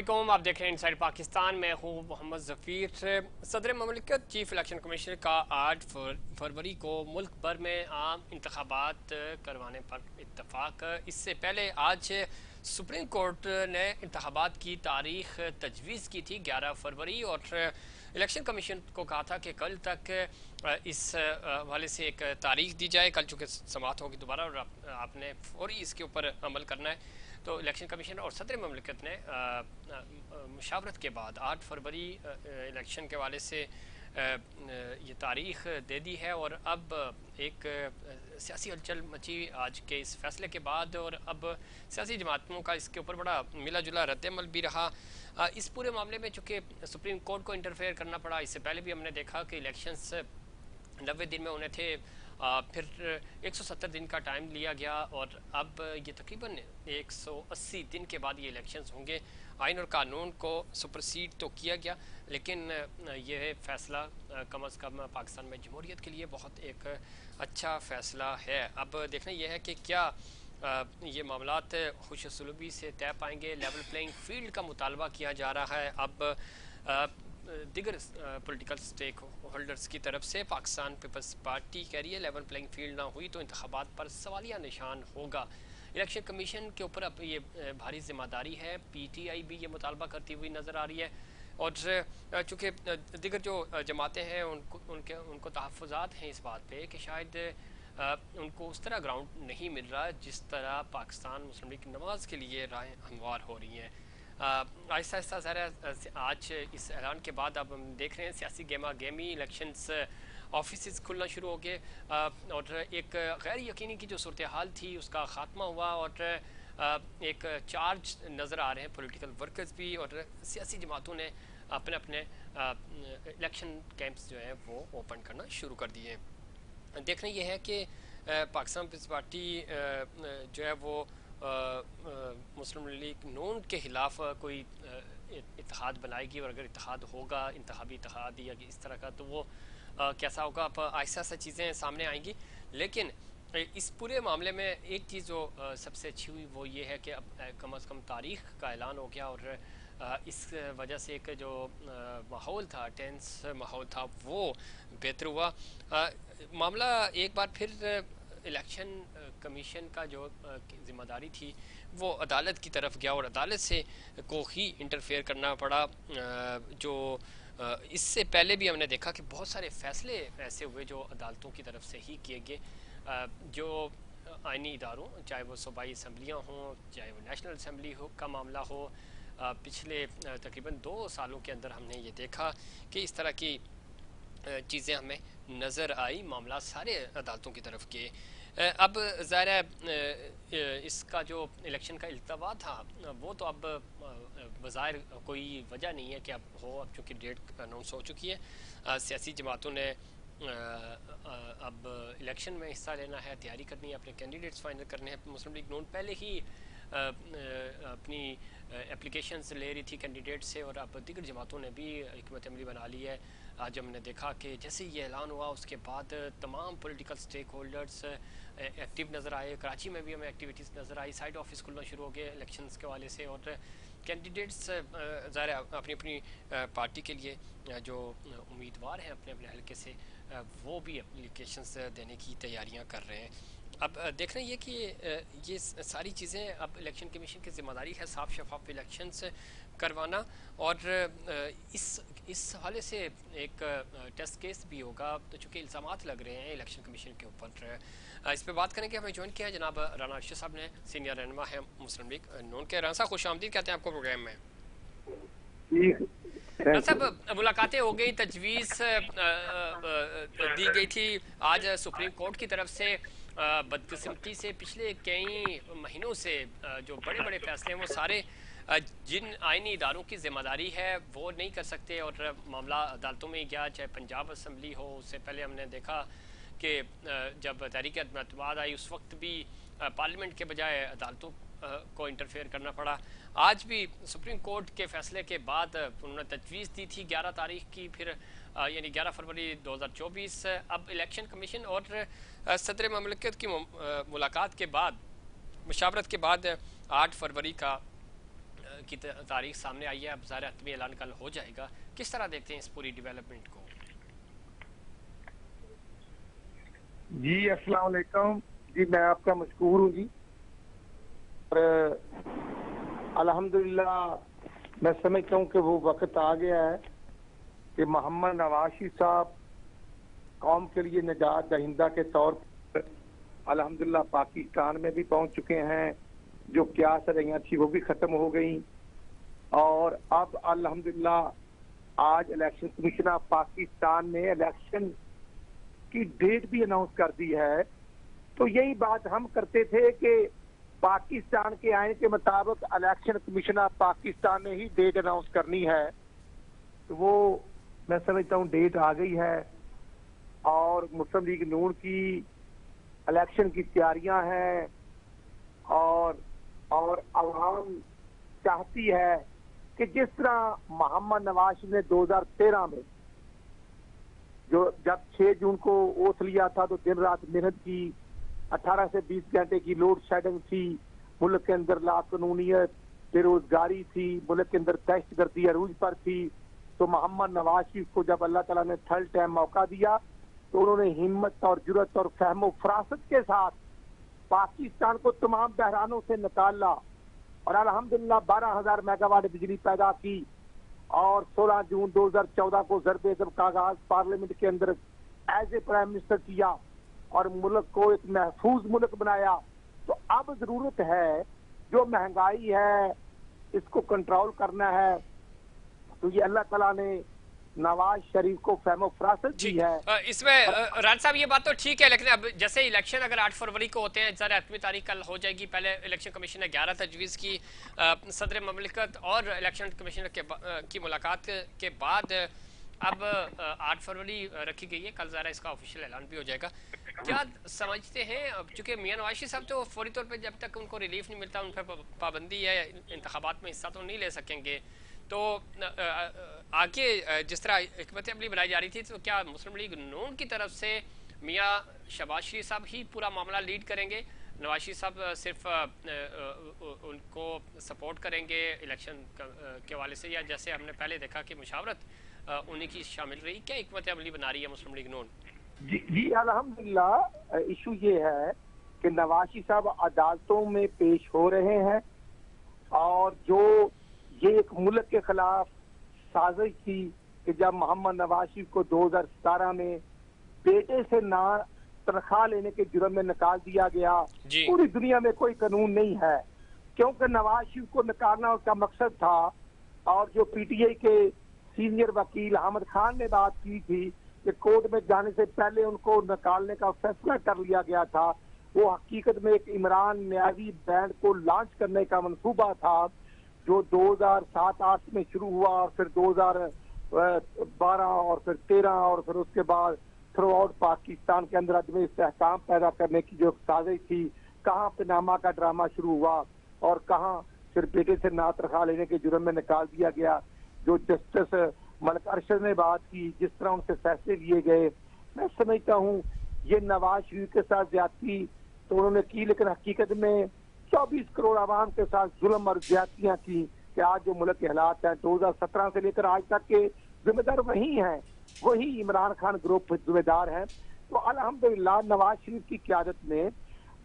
अस्सलाम, आप देख रहे हैं इनसाइड पाकिस्तान। मैं हूँ मोहम्मद ज़फ़ीर। सदर ममलिकत चीफ इलेक्शन कमिश्नर का 8 फरवरी को मुल्क भर में आम इंतखाबात करवाने पर इत्तफाक। इससे पहले आज सुप्रीम कोर्ट ने इंतखाबात की तारीख तजवीज़ की थी 11 फरवरी, और इलेक्शन कमीशन को कहा था कि कल तक इस हवाले से एक तारीख दी जाए। कल चूँकि समाअत होगी दोबारा और आपने फौरी इसके ऊपर अमल करना है। तो इलेक्शन कमीशन और सदर ममलिकत ने मुशावरत के बाद 8 फरवरी इलेक्शन के हवाले से ये तारीख दे दी है। और अब एक सियासी हलचल मची आज के इस फैसले के बाद, और अब सियासी जमातों का इसके ऊपर बड़ा मिला जुला रद्दअमल भी रहा। इस पूरे मामले में चूँकि सुप्रीम कोर्ट को इंटरफेयर करना पड़ा। इससे पहले भी हमने देखा कि इलेक्शंस 90 दिन में उन्हें थे, फिर 170 दिन का टाइम लिया गया, और अब ये तकरीबन 180 दिन के बाद ये इलेक्शंस होंगे। आइन और कानून को सुपरसीड तो किया गया, लेकिन यह फ़ैसला कम अज़ कम पाकिस्तान में जमहूरियत के लिए बहुत एक अच्छा फ़ैसला है। अब देखना यह है कि क्या ये मामलात खुश सलूबी से तय पाएंगे। लेवल प्लेइंग फील्ड का मुतालबा किया जा रहा है अब दिगर पॉलिटिकल स्टेक होल्डर्स की तरफ से। पाकिस्तान पीपल्स पार्टी कह रही है लेवल प्लेइंग फील्ड ना हुई तो इंतखाबात पर सवालिया निशान होगा। इलेक्शन कमीशन के ऊपर अब ये भारी जिम्मेदारी है। PTI भी ये मुतालबा करती हुई नज़र आ रही है, और चूँकि दिगर जो जमातें हैं उनको तहफ़्फ़ुज़ात हैं इस बात पे कि शायद उनको उस तरह ग्राउंड नहीं मिल रहा जिस तरह पाकिस्तान मुस्लिम लीग नवाज़ के लिए राहें हमवार हो रही हैं। आहिस्ता आहिस्ता ज़रा आज इस ऐलान के बाद अब हम देख रहे हैं सियासी गेमा गेमी, इलेक्शंस ऑफिस खुलना शुरू हो गए, और एक गैर यकीनी की जो सूरत हाल थी उसका ख़ात्मा हुआ, और एक चार्ज नज़र आ रहे हैं पॉलिटिकल वर्कर्स भी, और सियासी जमातों ने अपने अपने इलेक्शन कैंप्स जो हैं वो ओपन करना शुरू कर दिए। देखना यह है कि पाकिस्तान पीपल्स पार्टी जो है वो मुस्लिम लीग नून के ख़िलाफ़ कोई इत्तेहाद बनाएगी, और अगर इत्तेहाद होगा इंतखाबी इत्तेहाद या इस तरह का, तो वो कैसा होगा। अब आहिस्ता आहिस्ता चीज़ें सामने आएंगी। लेकिन इस पूरे मामले में एक चीज़ जो सबसे अच्छी हुई वो ये है कि अब कम अज़ कम तारीख़ का ऐलान हो गया, और इस वजह से एक जो माहौल था, टेंस माहौल था, वो बेहतर हुआ। मामला एक बार फिर इलेक्शन कमीशन का जो ज़िम्मेदारी थी वो अदालत की तरफ गया, और अदालत से को ही इंटरफेयर करना पड़ा। जो इससे पहले भी हमने देखा कि बहुत सारे फ़ैसले ऐसे हुए जो अदालतों की तरफ से ही किए गए, जो आइनी इदारों, चाहे वो सूबाई असम्बलियाँ हों, चाहे वो नेशनल असम्बली हो का मामला हो, पिछले तकरीबन 2 सालों के अंदर हमने ये देखा कि इस तरह की चीज़ें हमें नज़र आई। मामला सारे अदालतों की तरफ के। अब ज़ाहिर है इसका जो इलेक्शन का इल्तवा था वो तो अब बज़ाहिर कोई वजह नहीं है कि अब हो, अब चूँकि डेट अनाउंस हो चुकी है। सियासी जमातों ने अब इलेक्शन में हिस्सा लेना है, तैयारी करनी है, अपने कैंडिडेट्स फाइनल करने हैं। मुस्लिम लीग नून पहले ही अपनी एप्लीकेशंस ले रही थी कैंडिडेट से, और अब दीगर जमातों ने भी हिकमत अमली बना ली है। आज हमने देखा कि जैसे ये ऐलान हुआ उसके बाद तमाम पॉलिटिकल स्टेक होल्डर्स एक्टिव नज़र आए। कराची में भी हमें एक्टिविटीज़ नज़र आई, साइड ऑफिस खुलना शुरू हो गए इलेक्शंस के हवाले से, और कैंडिडेट्स ज़ाहिर अपनी अपनी पार्टी के लिए जो उम्मीदवार हैं अपने अपने हल्के से वो भी एप्लीकेशंस देने की तैयारियां कर रहे हैं। अब देखना ये कि ये सारी चीज़ें अब इलेक्शन कमीशन की ज़िम्मेदारी है साफ शफाफ इलेक्शंस करवाना, और इस हवाले से एक टेस्ट केस भी होगा। तो चूँकि इल्ज़ामात लग रहे हैं इलेक्शन कमीशन के ऊपर, इस पर बात करेंगे। हमें ज्वाइन किया है जनाब राना अर्शद साहब ने, सीनियर रहनुमा है मुस्लिम लीग नून के। राना साहब खुश आमदीद कहते हैं आपको प्रोग्राम में। सब मुलाकातें हो गई, तजवीज़ दी गई थी आज सुप्रीम कोर्ट की तरफ से। बदकिस्मती से पिछले कई महीनों से जो बड़े बड़े फैसले हैं वो सारे जिन आइनी इदारों की ज़िम्मेदारी है वो नहीं कर सकते, और मामला अदालतों में गया, चाहे पंजाब असम्बली हो। उससे पहले हमने देखा कि जब तहरीक-ए-एतमाद आई उस वक्त भी पार्लियामेंट के बजाय अदालतों को इंटरफेयर करना पड़ा। आज भी सुप्रीम कोर्ट के फैसले के बाद उन्होंने तजवीज़ दी थी 11 तारीख की, फिर यानी 11 फरवरी 2024। अब इलेक्शन कमीशन और सदर ममलिकत की मुलाकात के बाद, मुशावरत के बाद 8 फरवरी का की तारीख सामने आई है, अब ज़ाहिर हतमी ऐलान कल हो जाएगा। किस तरह देखते हैं इस पूरी डेवलपमेंट को? जी अस्सलाम वालेकुम जी, मैं आपका मशकूर हूँ जी। और अल्हम्दुलिल्लाह मैं समझता हूँ कि वो वक्त आ गया है कि मोहम्मद नवाज शरीफ साहब कौम के लिए निजात दहिंदा के तौर पर अल्हम्दुलिल्लाह पाकिस्तान में भी पहुंच चुके हैं। जो क्यास रही थी वो भी खत्म हो गई और अब अल्हम्दुलिल्लाह आज इलेक्शन कमीशन ऑफ पाकिस्तान ने इलेक्शन की डेट भी अनाउंस कर दी है। तो यही बात हम करते थे कि पाकिस्तान के आइन के मुताबिक इलेक्शन कमीशन ऑफ पाकिस्तान ने ही डेट अनाउंस करनी है। तो वो मैं समझता हूँ डेट आ गई है और मुस्लिम लीग नून की इलेक्शन की तैयारियां हैं और अवाम चाहती है कि जिस तरह मोहम्मद नवाज शरीफ ने 2013 में जो जब 6 जून को ओथ लिया था तो दिन रात मेहनत की, 18 से 20 घंटे की लोड शेडिंग थी, मुल्क के अंदर लाकानूनियत, बेरोजगारी थी, मुल्क के अंदर दहशतगर्दी अरूज पर थी। तो मोहम्मद नवाज शरीफ को जब अल्लाह ताला ने थर्ड टाइम मौका दिया तो उन्होंने हिम्मत और जुर्रत और फहमो फरासत के साथ पाकिस्तान को तमाम बहरानों से निकाला और अल्हम्दुलिल्लाह 12,000 मेगावाट बिजली पैदा की और 16 जून 2014 को ज़रब-ए-ज़ब का आगाज पार्लियामेंट के अंदर एज ए प्राइम मिनिस्टर किया और मुल्क को एक महफूज मुल्क बनाया। तो अब जरूरत है, जो महंगाई है इसको कंट्रोल करना है। तो ये अल्लाह ताला ने नवाज शरीफ को फहमो फरासत दी है। इसमें राज साहब ये बात तो ठीक है, लेकिन अब जैसे इलेक्शन अगर 8 फरवरी को होते हैं, ज़रा हतमी तारीख कल हो जाएगी। पहले इलेक्शन कमीशन ने 11 तजवीज़ की, सदर ममलिकत और इलेक्शन कमीशनर की मुलाकात के बाद अब 8 फरवरी रखी गई है। कल ज़रा इसका ऑफिशियल ऐलान भी हो जाएगा। क्या समझते हैं, अब चूँकि मियां नवाज शरीफ साहब तो फौरी तौर पर जब तक उनको रिलीफ नहीं मिलता उन पर पाबंदी है, इंतखाबात में हिस्सा तो नहीं ले सकेंगे, तो आगे जिस तरह हिकमत अमली बनाई जा रही थी, तो क्या मुस्लिम लीग नून की तरफ से मियां शहबाज शरीफ साहब ही पूरा मामला लीड करेंगे, नवाज शरीफ साहब सिर्फ उनको सपोर्ट करेंगे इलेक्शन के हवाले से, या जैसे हमने पहले देखा कि मुशावरत उन्हीं की शामिल रही? क्या हिकमत अमली बना रही है मुस्लिम लीग नून? जी अल्हम्दुलिल्लाह इशू ये है कि नवाज शरीफ साहब अदालतों में पेश हो रहे हैं और जो ये एक मुल्क के खिलाफ साजिश थी कि जब मोहम्मद नवाज शरीफ को 2017 में बेटे से ना तनख्वाह लेने के जुर्म में निकाल दिया गया, पूरी दुनिया में कोई कानून नहीं है, क्योंकि नवाज शरीफ को निकालना उसका मकसद था। और जो पीटीआई के सीनियर वकील अहमद खान ने बात की थी कि कोर्ट में जाने से पहले उनको निकालने का फैसला कर लिया गया था, वो हकीकत में एक इमरान न्याजी बैंड को लॉन्च करने का मंसूबा था जो 2007-8 में शुरू हुआ और फिर 2012 और फिर 13 और फिर उसके बाद थ्रू आउट पाकिस्तान के अंदर अदम इस्तेहकाम पैदा करने की जो साजिश थी। कहाँ पनामा का ड्रामा शुरू हुआ और कहाँ फिर बेटे से ना तनख्वाह लेने के जुर्म में निकाल दिया गया। जो जस्टिस मलिक अरशद ने बात की, जिस तरह उनसे फैसले लिए गए, मैं समझता हूँ ये नवाज शरीफ के साथ ज्यादती तो उन्होंने की, लेकिन हकीकत में 24 करोड़ आवाम के साथ जुल्म और ज्यादतियां की कि आज जो मुल्क के हालात हैं 2017 से लेकर आज तक के जिम्मेदार वही हैं, वही इमरान खान ग्रुप जिम्मेदार हैं। तो अल्हम्दुलिल्लाह नवाज शरीफ की क़यादत में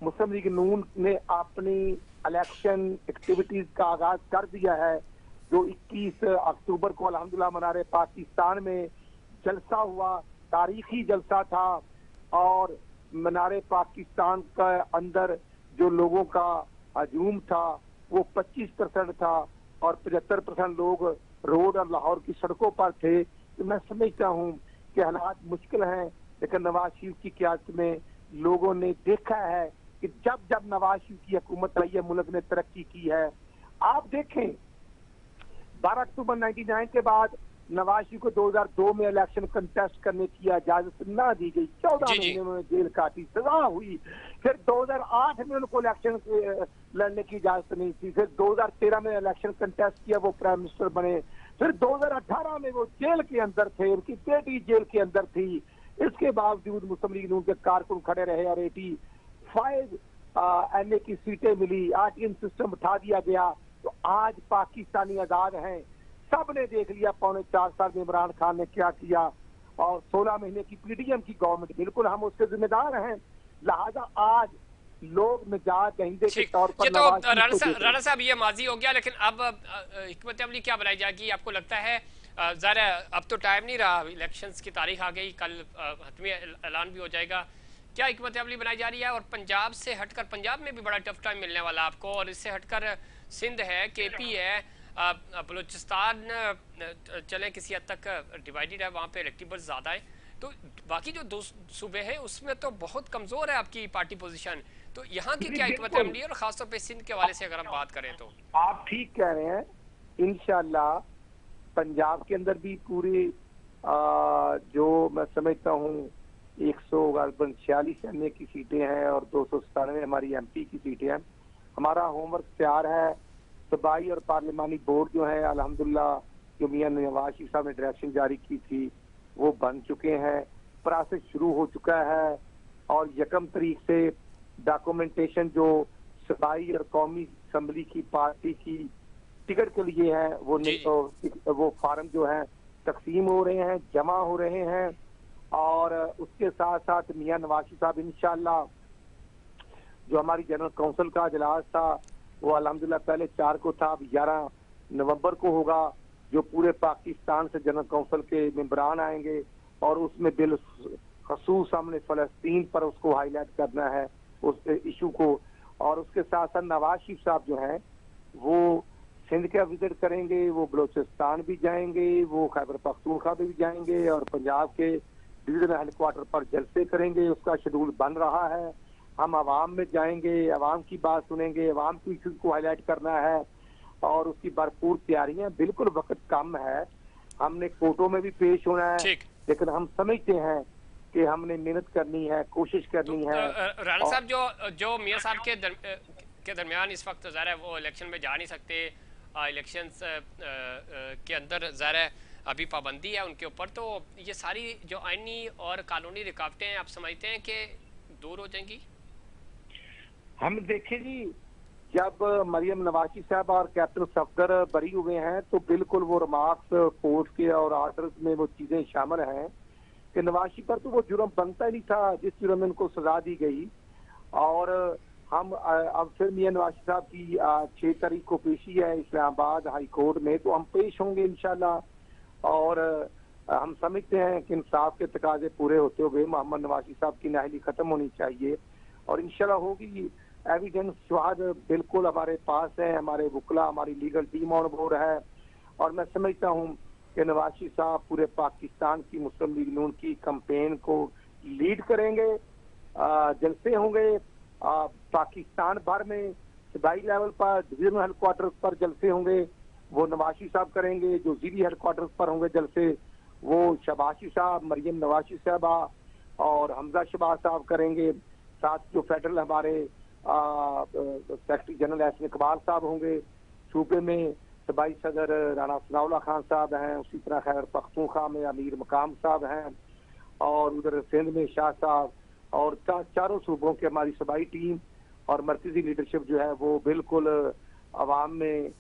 मुस्लिम लीग नून ने अपनी इलेक्शन एक्टिविटीज का आगाज कर दिया है। जो 21 अक्टूबर को अल्हम्दुलिल्लाह मनारे पाकिस्तान में जलसा हुआ, तारीखी जलसा था और मनारे पाकिस्तान का अंदर जो लोगों का हजूम था वो 25% था और 75% लोग रोड और लाहौर की सड़कों पर थे। तो मैं समझता हूँ कि हालात मुश्किल हैं, लेकिन नवाज शरीफ की क़यादत में लोगों ने देखा है कि जब जब नवाज शरीफ की हुकूमत आई है मुल्क ने तरक्की की है। आप देखें 12 अक्टूबर 99 के बाद नवाज शरीफ को 2002 में इलेक्शन कंटेस्ट करने की इजाजत ना दी गई, 14 महीने में जेल काटी, सजा हुई। फिर 2008 में उनको इलेक्शन लड़ने की इजाजत नहीं थी। फिर 2013 में इलेक्शन कंटेस्ट किया, वो प्राइम मिनिस्टर बने। फिर 2018 में वो जेल के अंदर थे, उनकी बेटी जेल के अंदर थी। इसके बावजूद मुस्लिम लीग नून के कारकुन खड़े रहे और 85 एमए की सीटें मिली, आरटीएन सिस्टम उठा दिया गया। तो आज पाकिस्तानी आजाद हैं। सब ने देख लिया 4.25 साल में इमरान खान ने क्या किया, और 16 महीने की पीडीएम की गवर्नमेंट, बिल्कुल हम उसके जिम्मेदार हैं। लिहाजा आज लोग मिजाज दहिंदे के तौर पर तो राणा साहब ये माजी हो गया, लेकिन अब हिकमत अमली क्या बनाई जाएगी आपको लगता है? ज़रा अब तो टाइम नहीं रहा, इलेक्शंस की तारीख आ गई, कल हतमी ऐलान भी हो जाएगा। क्या हिकमत अमली बनाई जा रही है? और पंजाब से हटकर, पंजाब में भी बड़ा टफ टाइम मिलने वाला आपको, और इससे हटकर सिंध है, केपी है, बलूचिस्तान चले किसी हद तक डिवाइडेड है, वहाँ पे इलेक्टेबल्स ज़्यादा है, तो बाकी जो दो सूबे हैं उसमें तो बहुत कमज़ोर है आपकी पार्टी पोजीशन। तो यहाँ की क्या हिकमत अमली है, और खासतौर पे सिंध के हवाले से अगर हम बात करें तो? आप ठीक कह रहे हैं। इंशाल्लाह पंजाब के अंदर भी पूरी जो मैं समझता हूँ 146 एमए की सीटें हैं और 297 हमारी एमपी की सीटें हैं। हमारा होमवर्क तैयार है। सूबाई और पार्लिमानी बोर्ड जो है अल्हम्दुलिल्लाह, जो मियां नवाज शरीफ साहब ने डायरेक्शन जारी की थी वो बन चुके हैं, प्रोसेस शुरू हो चुका है, और 1 तारीख से डॉक्यूमेंटेशन जो सूबाई और कौमी असम्बली की पार्टी की टिकट के लिए है वो फार्म जो है तकसीम हो रहे हैं, जमा हो रहे हैं। और उसके साथ साथ मियां नवाज शरीफ साहब इंशाल्लाह, जो हमारी जनरल काउंसिल का इजलास था वो अल्हम्दुलिल्लाह पहले 4 को था, अब 11 नवंबर को होगा, जो पूरे पाकिस्तान से जनरल काउंसिल के मेंबरान आएंगे, और उसमें बिल खसूस हमने फलस्तीन पर उसको हाईलाइट करना है, उस इशू को। और उसके साथ साथ नवाज शरीफ साहब जो हैं वो सिंध का विजिट करेंगे, वो बलूचिस्तान भी जाएंगे, वो खैबर पख्तूनख्वा भी जाएंगे, और पंजाब के डिवीजनल हेडक्वार्टर पर जलसे करेंगे। उसका शेड्यूल बन रहा है। हम आवाम में जाएंगे, आवाम की बात सुनेंगे, आवाम की इशू को हाईलाइट करना है, और उसकी भरपूर तैयारियां। बिल्कुल वक्त कम है, हमने कोर्टों में भी पेश होना है, लेकिन हम समझते हैं कि हमने मेहनत करनी है, कोशिश करनी है। राणा साहब, जो मियां साहब के दरमियान इस वक्त ज़ाहिर है वो इलेक्शन में जा नहीं सकते, इलेक्शंस के अंदर ज़ाहिर है अभी पाबंदी है उनके ऊपर, तो ये सारी जो आईनी और कानूनी रुकावटें हैं आप समझते हैं कि दूर हो जाएंगी? हम देखें जी, जब मरियम नवाज़ी साहब और कैप्टन सफदर बरी हुए हैं तो बिल्कुल वो रिमार्क्स कोर्ट के और ऑर्डर्स में वो चीजें शामिल हैं कि नवाज़ी पर तो वो जुर्म बनता ही नहीं था जिस जुर्म में उनको सजा दी गई। और हम अब फिर मियां नवाज़ी साहब की 6 तारीख को पेशी है इस्लामाबाद हाई कोर्ट में, तो हम पेश होंगे इंशाल्लाह। और हम समझते हैं कि इंसाफ के तकाजे पूरे होते हुए मोहम्मद नवाज़ी साहब की नाअहली खत्म होनी चाहिए, और इंशाल्लाह होगी। एविडेंस शवाहद बिल्कुल हमारे पास है, हमारे वकला, हमारी लीगल टीम ऑन बोर्ड है, और मैं समझता हूँ कि नवाज शरीफ साहब पूरे पाकिस्तान की मुस्लिम लीग नून की कैंपेन को लीड करेंगे। जलसे होंगे पाकिस्तान भर में, सूबाई लेवल पर, डिवीजनल हेडक्वार्टर पर जलसे होंगे, वो नवाज शरीफ साहब करेंगे। जो ज़िली हेडक्वार्टर पर होंगे जलसे वो शहबाज शरीफ साहब, मरियम नवाज शरीफ साहबा और हमजा शहबाज साहब करेंगे। साथ जो फेडरल हमारे सेक्रेटरी जनरल एहसन इकबाल साहब होंगे, सूबे में सूबाई सदर राना सनाउल्लाह खान साहब हैं, उसी तरह खैबर पख्तूनख्वा में अमीर मकाम साहब हैं, और उधर सिंध में शाह साहब, और चारों सूबों की हमारी सूबाई टीम और मरकजी लीडरशिप जो है वो बिल्कुल अवाम में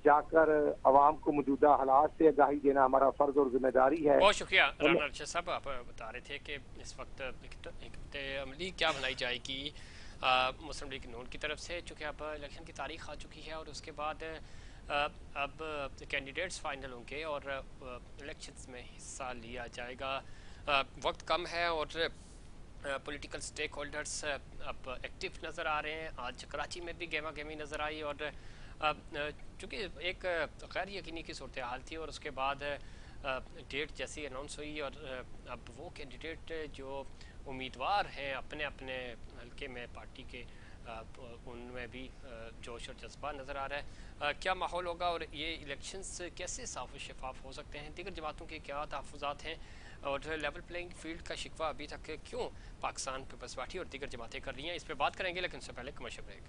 जाकर अवाम को मौजूदा हालात से आगाही देना हमारा फर्ज और जिम्मेदारी है। बहुत शुक्रिया राना अर्शद साहब, आप बता रहे थे कि इस वक्त हिकमत अमली क्या बनाई जाएगी मुस्लिम लीग नून की तरफ से, चूँकि अब इलेक्शन की तारीख आ चुकी है और उसके बाद अब कैंडिडेट्स फाइनल होंगे और इलेक्शंस में हिस्सा लिया जाएगा। वक्त कम है और पॉलिटिकल स्टेक होल्डर्स अब एक्टिव नज़र आ रहे हैं। आज कराची में भी गेमा गेमी नज़र आई, और चूँकि एक गैर यकीनी की सूरत हाल थी और उसके बाद डेट जैसी अनाउंस हुई, और अब वो कैंडिडेट जो उम्मीदवार हैं अपने अपने हल्के में पार्टी के, उनमें भी जोश और जज्बा नज़र आ रहा है। क्या माहौल होगा और ये इलेक्शंस कैसे साफ और शफाफ हो सकते हैं? दीगर जमातों के क्या तहफ़्फ़ुज़ात हैं और लेवल प्लेइंग फील्ड का शिकवा अभी तक क्यों पाकिस्तान पीपल्स पार्टी और दीगर जमातें कर रही हैं, इस पर बात करेंगे, लेकिन उससे पहले कमर्शियल ब्रेक।